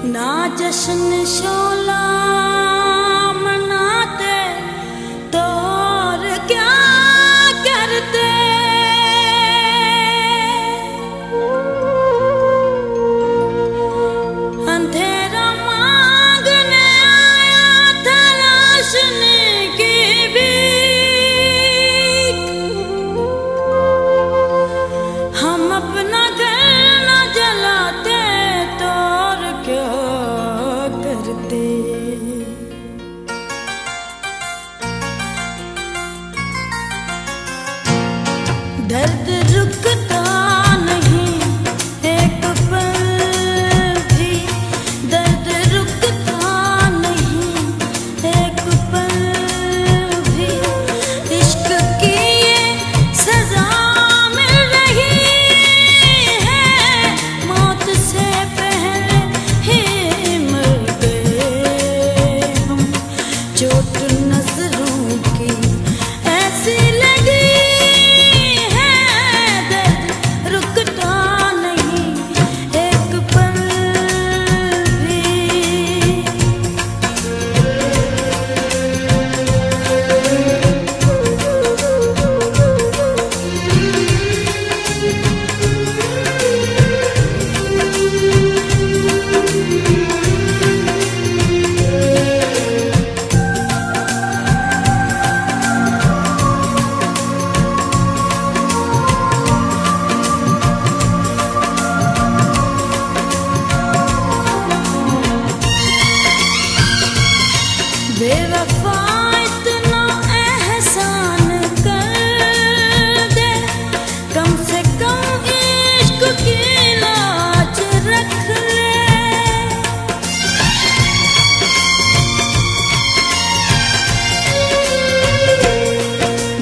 ना जश्न शोला मनाते तो और क्या करते। अंधेरा मांगने आया तलाशने की भीख, हम अपना घर न जलाते तो और क्या करते। दर्द रुकता नहीं एक पल भी, दर्द रुकता नहीं एक पल भी। इश्क की ये सजा मिल रही है, मौत से पहले ही मर गए हम। चोट नजरों की ऐसी लगी है, दर्द रुकता नहीं एक पल भी। बेवफा इतना एहसान कर दे, कम से कम इश्क की लाज रख ले।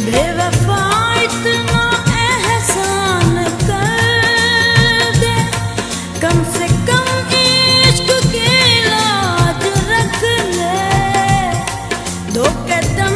बेवफा इतना एहसान कर दे, कम से कम इश्क की लाज रख ले। दो कदम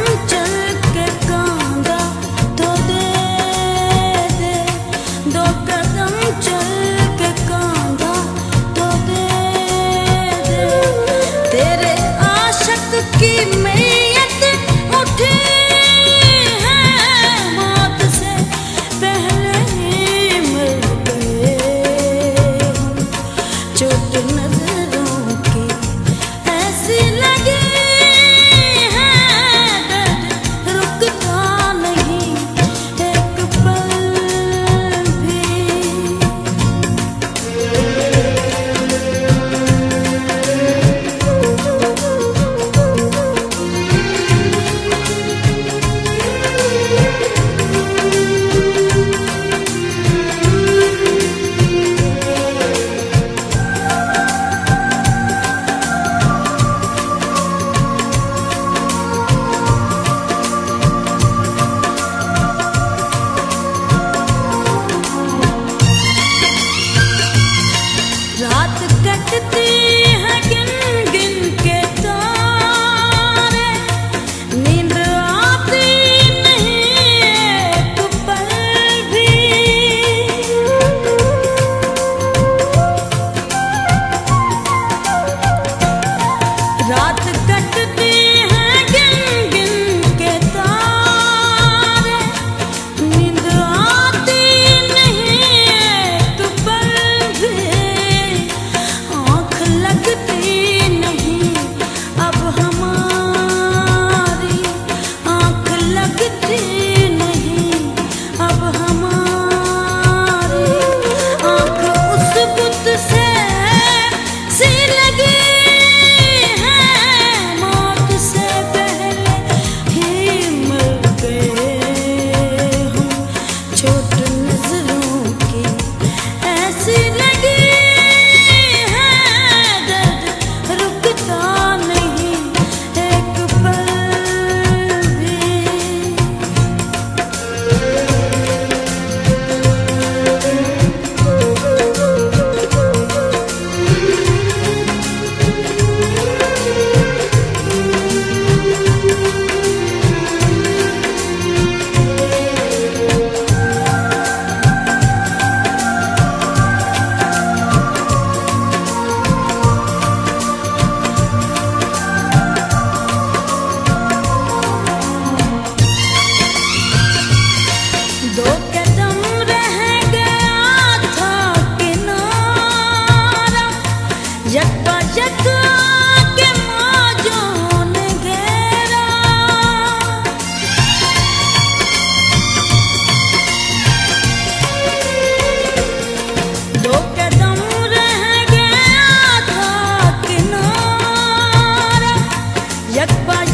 यकबा